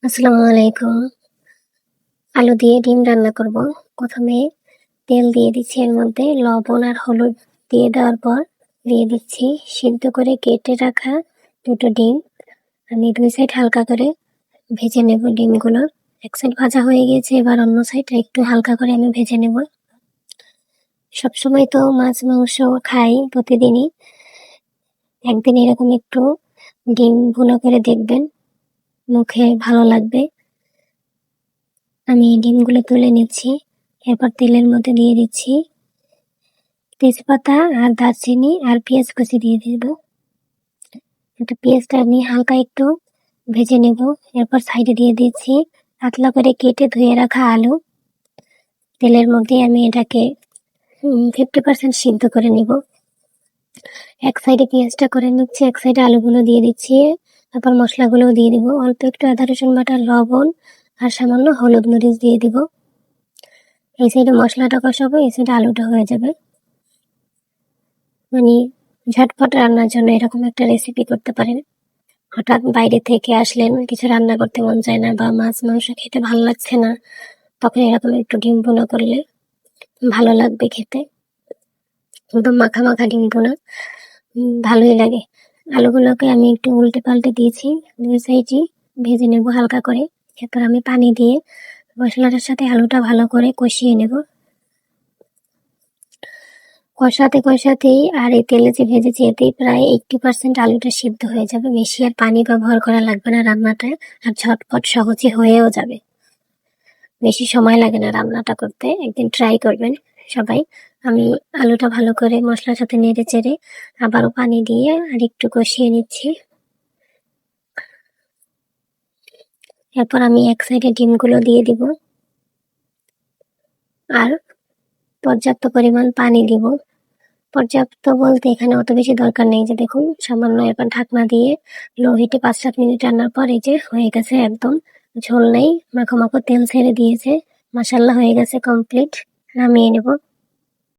আসসালামু আলাইকুম। আলু দিয়ে ডিম রান্না করব। প্রথমে তেল দিয়ে দিচ্ছি, এর মধ্যে লবণ আর হলুদ দিয়ে দেওয়ার পর দিয়ে দিচ্ছি সিদ্ধ করে কেটে রাখা দুটো ডিম। আমি দুই সাইড হালকা করে ভেজে নেব ডিমগুলো। এক সাইড ভাজা হয়ে গিয়েছে, এবার অন্য সাইডটা একটু হালকা করে আমি ভেজে নেব। সবসময় তো মাছ মাংস খাই প্রতিদিনই, একদিন এরকম একটু ডিম ভুনা করে দেখবেন, মুখে ভালো লাগবে। আমি ডিমগুলো তুলে নিচ্ছি, এরপর তেলের মধ্যে দিয়ে দিচ্ছি তেজপাতা আর দারচিনি আর পেঁয়াজ কুচি দিয়ে দিব। এটা পেঁয়াজটা আমি হালকা একটু ভেজে নেব। এরপর সাইডে দিয়ে দিচ্ছি পাতলা করে কেটে ধুয়ে রাখা আলু। তেলের মধ্যে আমি এটাকে 50% সিদ্ধ করে নিব। এক সাইডে পেঁয়াজটা করে নিচ্ছি, এক সাইডে আলুগুলো দিয়ে দিচ্ছি, তারপর মশলাগুলো দিয়ে দিব। অল্প একটু আদা রসুন বাটা, লবণ আর সামান্য হলুদ মরিচ দিয়ে দিব। এই সাইডে মশলাটা কষাবো, এই সাইডে আলুটা হয়ে যাবে। মানে ঝটপট রান্নার জন্য এরকম একটা রেসিপি করতে পারেন। হঠাৎ বাইরে থেকে আসলেন, কিছু রান্না করতে মন চায় না বা মাছ মাংস খেতে ভালো লাগছে না, তখন এরকম একটু ডিম ভুনা করলে ভালো লাগবে খেতে। একদম মাখা মাখা ডিম ভুনা ভালোই লাগে। আলুগুলোকে আমি একটু উল্টে পাল্টে দিয়েছি, দুই সাইডই ভেজে নেব হালকা করে। এরপর আমি পানি দিয়ে মশলাটার সাথে আলুটা ভালো করে কষিয়ে নেব। কষাতে কষাতেই আর এই তেলে যে ভেজেছি এতেই প্রায় 80% আলুটা সিদ্ধ হয়ে যাবে। বেশি আর পানি ব্যবহার করা লাগবে না রান্নাটায়, আর ঝটপট সহজে হয়েও যাবে। বেশি সময় লাগে না রান্নাটা করতে, একদিন ট্রাই করবেন সবাই। আমি আলুটা ভালো করে মশলার সাথে নেড়ে চেড়ে আবারও পানি দিয়ে আর একটু কষিয়ে নিচ্ছি। এরপর আমি এক সাইডে ডিমগুলো দিয়ে দিব আর পর্যাপ্ত পরিমাণ পানি দিব। পর্যাপ্ত বলতে এখানে অত বেশি দরকার নেই, যে দেখুন সামান্য। এরপর ঢাকনা দিয়ে লো হিটে 5-7 মিনিট রান্নার পর এই যে হয়ে গেছে, একদম ঝোল নেই, মাখো মাখো তেল ছেড়ে দিয়েছে। মাশাআল্লাহ, হয়ে গেছে কমপ্লিট। নামিয়ে নেব।